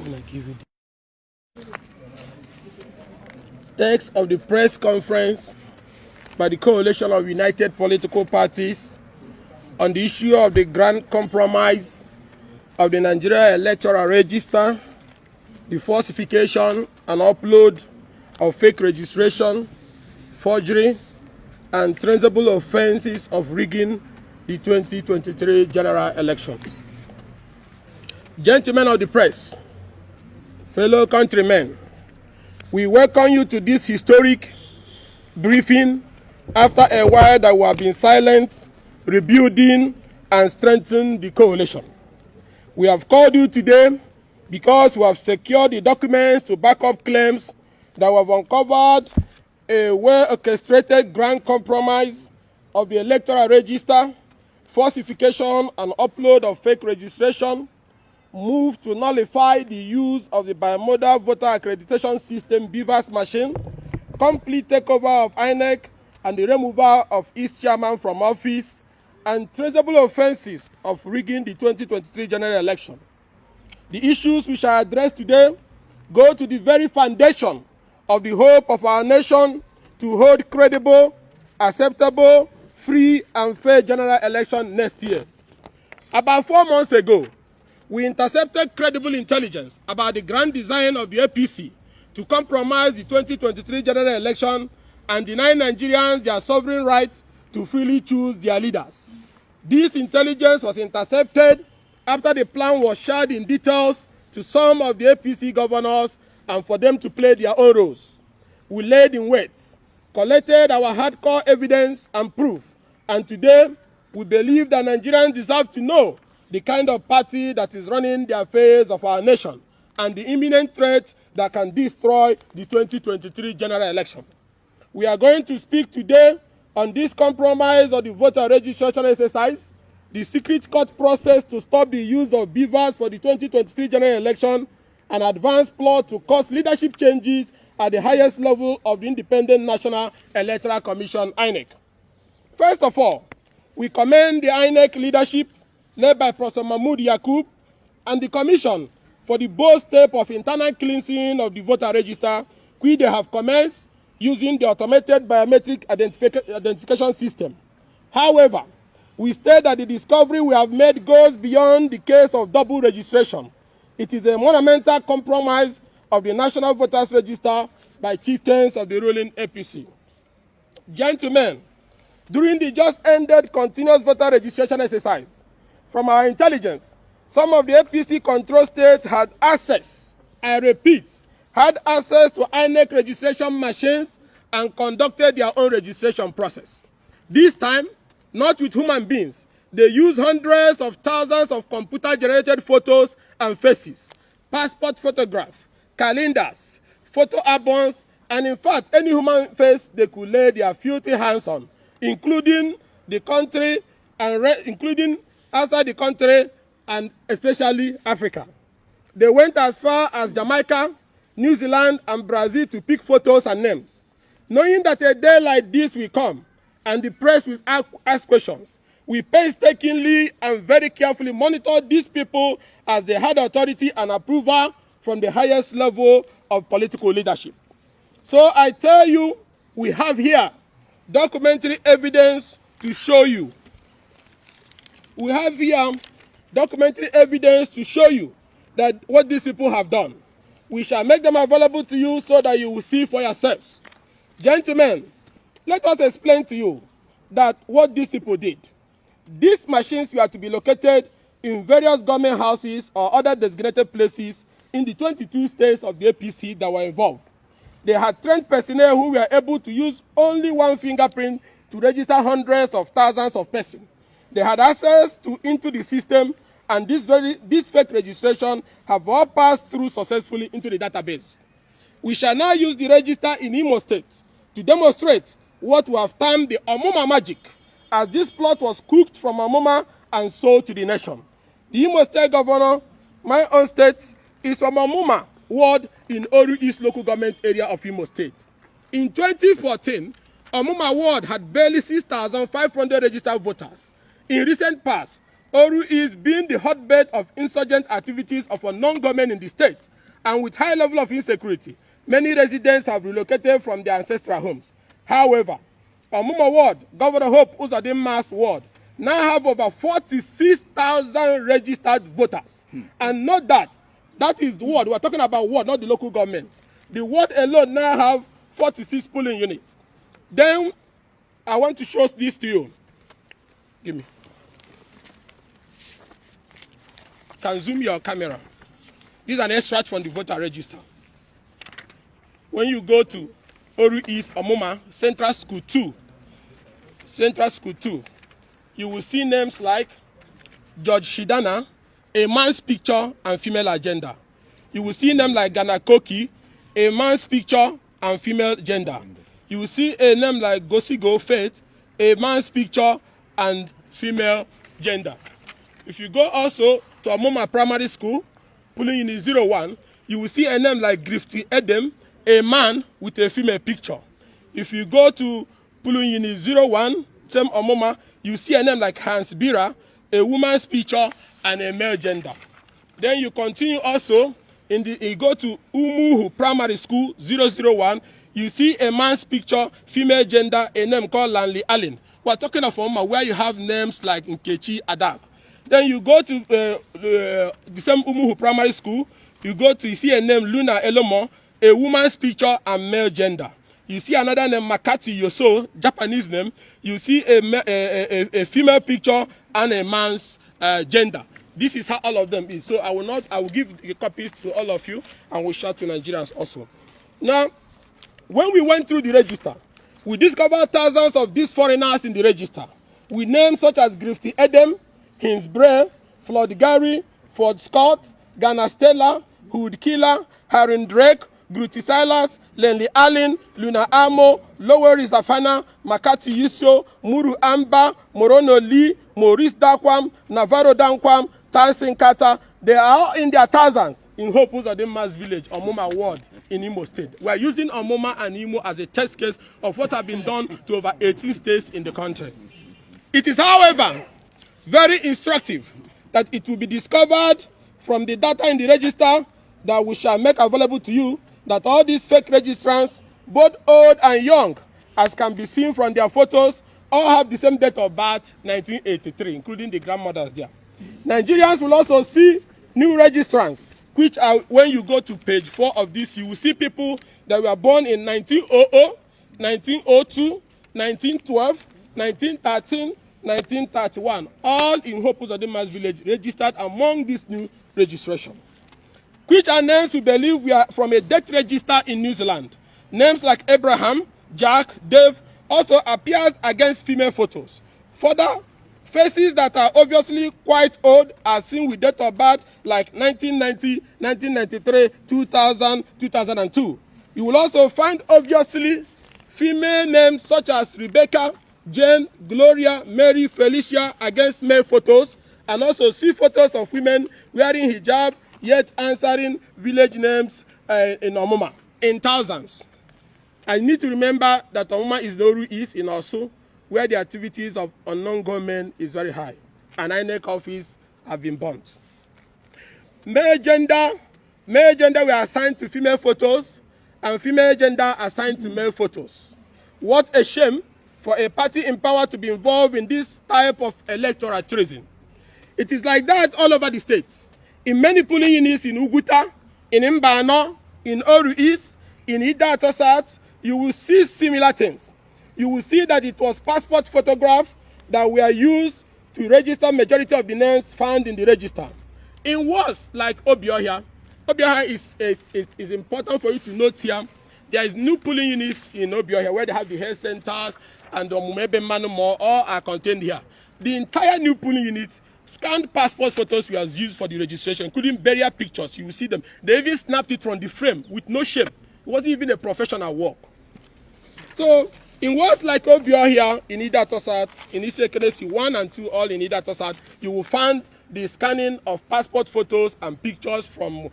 When I give you the text of the press conference by the Coalition of United Political Parties on the issue of the grand compromise of the Nigeria Electoral Register, the falsification and upload of fake registration, forgery, and traceable offenses of rigging the 2023 general election. Gentlemen of the press, fellow countrymen, we welcome you to this historic briefing after a while that we have been silent, rebuilding and strengthening the coalition. We have called you today because we have secured the documents to back up claims that we have uncovered a well-orchestrated grand compromise of the electoral register, falsification and upload of fake registration, move to nullify the use of the bimodal voter accreditation system BVAS machine, complete takeover of Inec and the removal of its chairman from office, and traceable offenses of rigging the 2023 general election. The issues we shall address today go to the very foundation of the hope of our nation to hold credible, acceptable, free and fair general election next year. About 4 months ago, we intercepted credible intelligence about the grand design of the APC to compromise the 2023 general election and deny Nigerians their sovereign rights to freely choose their leaders. This intelligence was intercepted after the plan was shared in details to some of the APC governors and for them to play their own roles. We laid in wait, collected our hardcore evidence and proof, and today we believe that Nigerians deserve to know the kind of party that is running the affairs of our nation and the imminent threat that can destroy the 2023 general election. We are going to speak today on this compromise of the voter registration exercise, the secret court process to stop the use of BVAS for the 2023 general election, an advanced plot to cause leadership changes at the highest level of the Independent National Electoral Commission, Inec. First of all, we commend the Inec leadership led by Professor Mahmoud Yakub and the Commission for the bold step of internal cleansing of the voter register, which they have commenced using the automated biometric identification system. However, we state that the discovery we have made goes beyond the case of double registration. It is a monumental compromise of the National Voters Register by chieftains of the ruling APC. Gentlemen, during the just ended continuous voter registration exercise, from our intelligence, some of the APC control states had access, I repeat, had access to INEC registration machines and conducted their own registration process. This time, not with human beings, they used hundreds of thousands of computer-generated photos and faces, passport photographs, calendars, photo albums, and in fact, any human face they could lay their filthy hands on, including the country and including outside the country and especially Africa. They went as far as Jamaica, New Zealand, and Brazil to pick photos and names. Knowing that a day like this will come and the press will ask questions, we painstakingly and very carefully monitor these people as they had authority and approval from the highest level of political leadership. So I tell you, we have here documentary evidence to show you. We have here documentary evidence to show you that what these people have done. We shall make them available to you so that you will see for yourselves. Gentlemen, let us explain to you that what these people did. These machines were to be located in various government houses or other designated places in the 22 states of the APC that were involved. They had trained personnel who were able to use only one fingerprint to register hundreds of thousands of persons. They had access into the system, and this fake registration have all passed through successfully into the database. We shall now use the register in Imo State to demonstrate what we have termed the Omuma magic, as this plot was cooked from Omuma and sold to the nation. The Imo State governor, my own state, is from Omuma ward in Oru East local government area of Imo State. In 2014, Omuma ward had barely 6,500 registered voters. In recent past, Oru is being the hotbed of insurgent activities of a non-government in the state, and with high level of insecurity, many residents have relocated from their ancestral homes. However, Omuma Ward, Governor Hope Uzodinma's ward, now have over 46,000 registered voters. And note that, that is the ward. We're talking about ward, not the local government. The ward alone now have 46 polling units. Then, I want to show this to you. Give me. Can zoom your camera. This is an extract from the voter register. When you go to Oru East Omuma Central School 2, you will see names like George Shidana, a man's picture and female agenda. You will see names like Ghana Koki, a man's picture and female gender. You will see a name like Gosigo Faith, a man's picture and female gender. If you go also to Omuma Primary School, polling unit 01, you will see a name like Grifty Edem, a man with a female picture. If you go to polling unit 01, same Omuma, you see a name like Hans Bira, a woman's picture and a male gender. Then you continue also, you go to Umuhu Primary School 001, you see a man's picture, female gender, a name called Lanley Allen. We're talking of Omuma where you have names like Nkechi Adab. Then you go to the same Umuhu Primary School, you see a name Luna Elomo, a woman's picture and male gender. You see another name Makati Yoso, Japanese name. You see a female picture and a man's gender. This is how all of them is. So I will give the copies to all of you and we'll share to Nigerians also. Now, when we went through the register, we discovered thousands of these foreigners in the register with names such as Grifty Edem, Hins Bray, Floyd Gary, Ford Scott, Ghana Stella, Hood Killer, Harin Drake, Gruti Silas, Lenley Allen, Luna Amo, Lower Zafana, Makati Yusio, Muru Amba, Morono Lee, Maurice Dakwam, Navarro Dankwam, Tansin Kata. They are all in their thousands in Hope Uzodinma's village, Omuma Ward in Imo State. We are using Omuma and Imo as a test case of what has been done to over 18 states in the country. It is, however, very instructive that it will be discovered from the data in the register that we shall make available to you that all these fake registrants, both old and young, as can be seen from their photos, all have the same date of birth, 1983, including the grandmothers there. Nigerians will also see new registrants, which are, when you go to page 4 of this, you will see people that were born in 1900, 1902, 1912, 1913, 1931, all in Hope Uzodinma's village, registered among this new registration, which are names we believe we are from a death register in New Zealand. Names like Abraham, Jack, Dave also appeared against female photos. Further, faces that are obviously quite old are seen with date of birth like 1990, 1993, 2000, 2002. You will also find obviously female names such as Rebecca, Jane, Gloria, Mary, Felicia against male photos, and also see photos of women wearing hijab yet answering village names in Omuma in thousands. I need to remember that Omuma is the Oru East in Osu, where the activities of unknown government is very high, and Inec office have been burnt. Male gender were assigned to female photos, and female gender assigned to male photos. What a shame for a party in power to be involved in this type of electoral treason. It is like that all over the states. In many polling units in Uguta, in Mbano, in Oru East, in Idato South, you will see similar things. You will see that it was passport photographs that were used to register majority of the names found in the register. In words like Obiohia is important for you to note here. There is new polling units in Obiohia where they have the health centers and the Mumebe Manumo, all are contained here. The entire new polling unit, scanned passport photos were used for the registration, including burial pictures. You will see them. They even snapped it from the frame with no shame. It wasn't even a professional work. So, in words like Obiohia in Idato South, in Ishekenesi 1 and 2, all in Idato South, you will find the scanning of passport photos and pictures from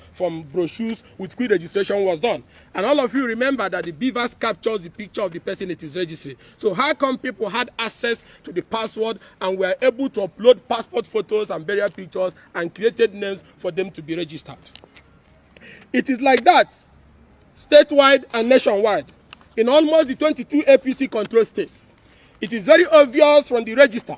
brochures with which registration was done. And all of you remember that the beavers captures the picture of the person it is registering. So how come people had access to the password and were able to upload passport photos and burial pictures and created names for them to be registered? It is like that statewide and nationwide in almost the 22 APC control states. It is very obvious from the register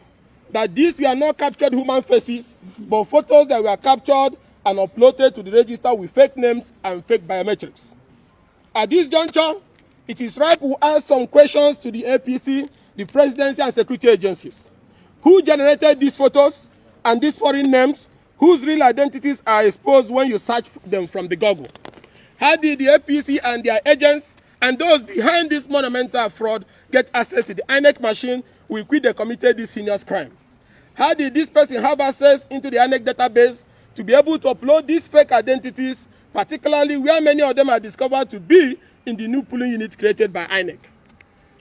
that these were not captured human faces, but photos that were captured and uploaded to the register with fake names and fake biometrics. At this juncture, it is right to ask some questions to the APC, the presidency, and security agencies. Who generated these photos and these foreign names whose real identities are exposed when you search them from the Google? How did the APC and their agents and those behind this monumental fraud get access to the Inec machine with which they committed this heinous crime? How did this person have access into the Inec database to be able to upload these fake identities, particularly where many of them are discovered to be in the new polling unit created by Inec?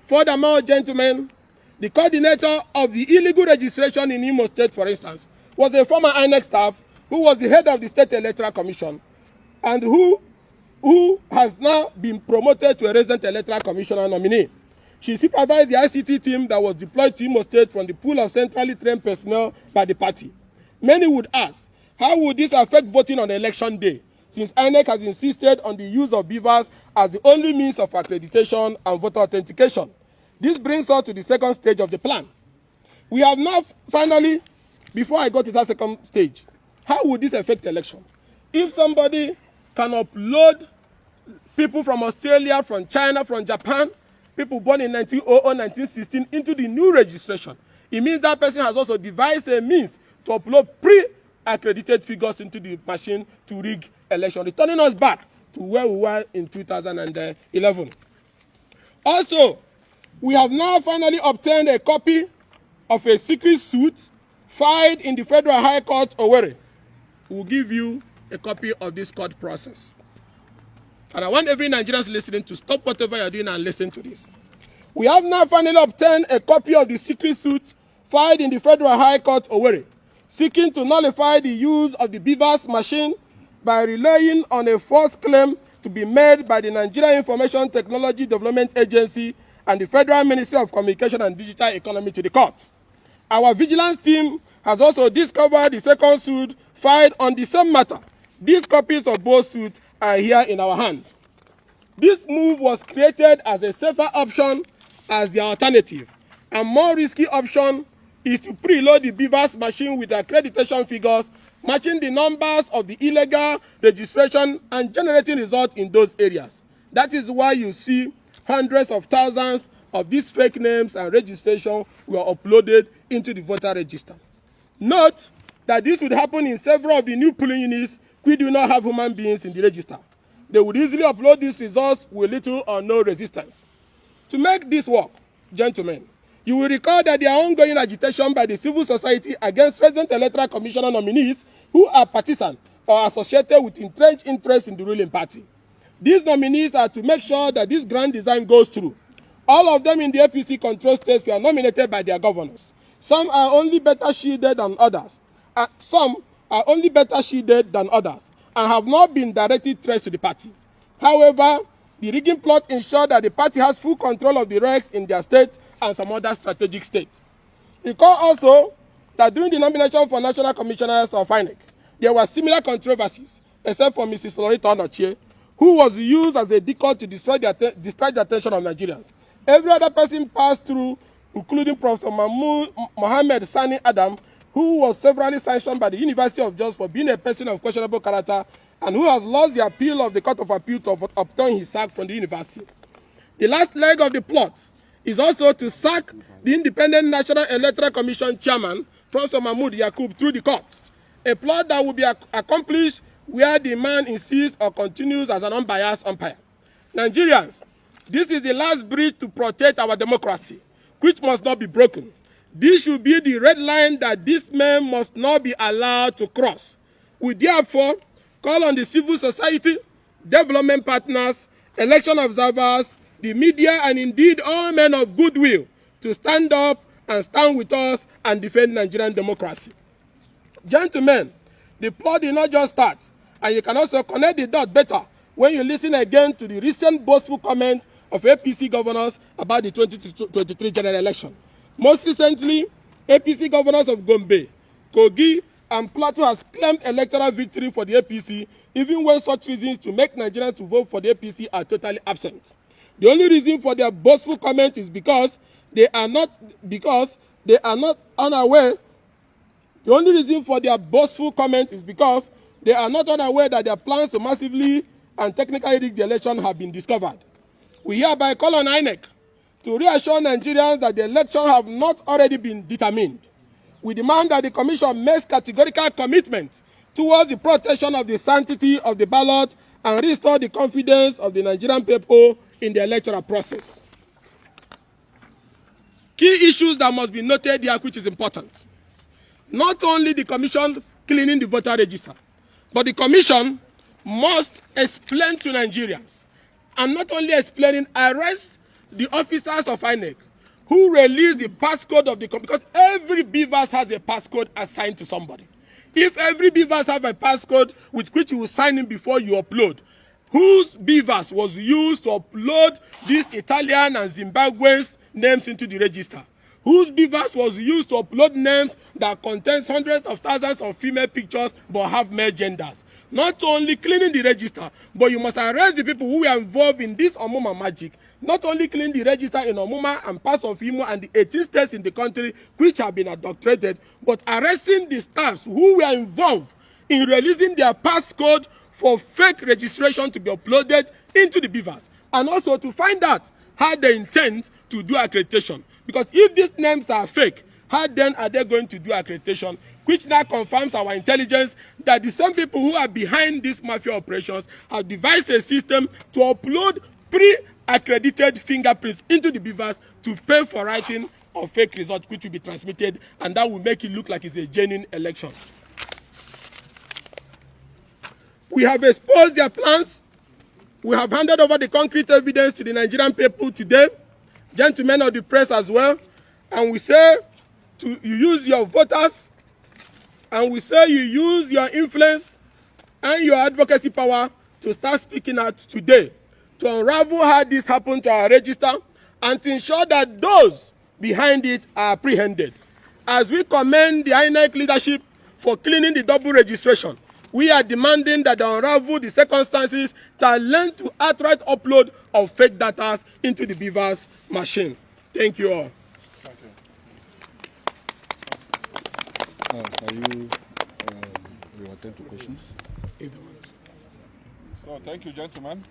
Furthermore, gentlemen, the coordinator of the illegal registration in Imo State, for instance, was a former Inec staff who was the head of the State Electoral Commission and who has now been promoted to a resident electoral commissioner nominee. She supervised the ICT team that was deployed to Imo State from the pool of centrally trained personnel by the party. Many would ask, how would this affect voting on election day, since INEC has insisted on the use of beavers as the only means of accreditation and voter authentication? This brings us to the second stage of the plan. We have now finally, before I go to that second stage, how would this affect election? If somebody can upload people from Australia, from China, from Japan, people born in 1900, 1916 into the new registration, it means that person has also devised a means to upload pre-accredited figures into the machine to rig election, returning us back to where we were in 2011. Also, we have now finally obtained a copy of a secret suit filed in the Federal High Court, Owerri. We'll give you a copy of this court process. And I want every Nigerian listening to stop whatever you're doing and listen to this. We have now finally obtained a copy of the secret suit filed in the Federal High Court, Owerri, seeking to nullify the use of the beavers machine by relying on a false claim to be made by the Nigeria Information Technology Development Agency and the Federal Ministry of Communication and Digital Economy to the court. Our vigilance team has also discovered the second suit filed on the same matter. These copies of both suits are here in our hand. This move was created as a safer option as the alternative. A more risky option is to preload the beavers machine with accreditation figures, matching the numbers of the illegal registration and generating results in those areas. That is why you see hundreds of thousands of these fake names and registration were uploaded into the voter register. Note that this would happen in several of the new polling units which do not have human beings in the register. They would easily upload these results with little or no resistance. To make this work, gentlemen, you will recall that there are ongoing agitation by the civil society against resident electoral commissioner nominees who are partisan or associated with entrenched interests in the ruling party. These nominees are to make sure that this grand design goes through. All of them in the APC control states were nominated by their governors. Some are only better shielded than others. And have not been directly traced to the party. However, the rigging plot ensured that the party has full control of the regs in their state and some other strategic states. Recall also that during the nomination for national commissioners of INEC, there were similar controversies, except for Mrs. Loretta Onochie, who was used as a decoy to distract the attention of Nigerians. Every other person passed through, including Professor Mohammed Sani Adam, who was severally sanctioned by the University of Jos for being a person of questionable character and who has lost the appeal of the Court of Appeal to obtain his sack from the university. The last leg of the plot is also to sack the Independent National Electoral Commission chairman, Professor Mahmoud Yakub, through the court, a plot that will be accomplished where the man insists or continues as an unbiased umpire. Nigerians, this is the last bridge to protect our democracy, which must not be broken. This should be the red line that this man must not be allowed to cross. We therefore call on the civil society, development partners, election observers, the media, and indeed all men of goodwill to stand up and stand with us and defend Nigerian democracy. Gentlemen, the plot did not just start, and you can also connect the dot better when you listen again to the recent boastful comment of APC governors about the 2023 general election. Most recently, APC governors of Gombe, Kogi, and Plateau has claimed electoral victory for the APC, even when such reasons to make Nigerians to vote for the APC are totally absent. The only reason for their boastful comment is because they are not unaware. The only reason for their boastful comment is because they are not unaware that their plans to massively and technically rig the election have been discovered. We hereby call on Inec to reassure Nigerians that the election have not already been determined. We demand that the Commission makes categorical commitment towards the protection of the sanctity of the ballot and restore the confidence of the Nigerian people in the electoral process. Key issues that must be noted here, which is important. Not only the Commission cleaning the voter register, but the Commission must explain to Nigerians, and not only explaining, arrest the officers of Inec who release the passcode of the because every BVAS has a passcode assigned to somebody. If every BVAS have a passcode with which you will sign in before you upload, whose BVAS was used to upload these Italian and Zimbabweans names into the register? Whose BVAS was used to upload names that contains hundreds of thousands of female pictures but have male genders? Not only cleaning the register, but you must arrest the people who were involved in this Omuma magic. Not only cleaning the register in Omuma and parts of Imo and the 18 states in the country which have been adulterated, but arresting the staffs who were involved in releasing their passcode for fake registration to be uploaded into the BVAS. And also to find out how they intend to do accreditation. Because if these names are fake, how then are they going to do accreditation? Which now confirms our intelligence that the same people who are behind these mafia operations have devised a system to upload pre-accredited fingerprints into the BVAS to pay for writing of fake results which will be transmitted, and that will make it look like it's a genuine election. We have exposed their plans. We have handed over the concrete evidence to the Nigerian people today, gentlemen of the press as well, and we say you use your voters, and we say you use your influence and your advocacy power to start speaking out today to unravel how this happened to our register and to ensure that those behind it are apprehended. As we commend the INEC leadership for cleaning the double registration, we are demanding that they unravel the circumstances that led to outright upload of fake data into the BVAS machine. Thank you all. Thank you. Can you attend to questions? So, thank you, gentlemen.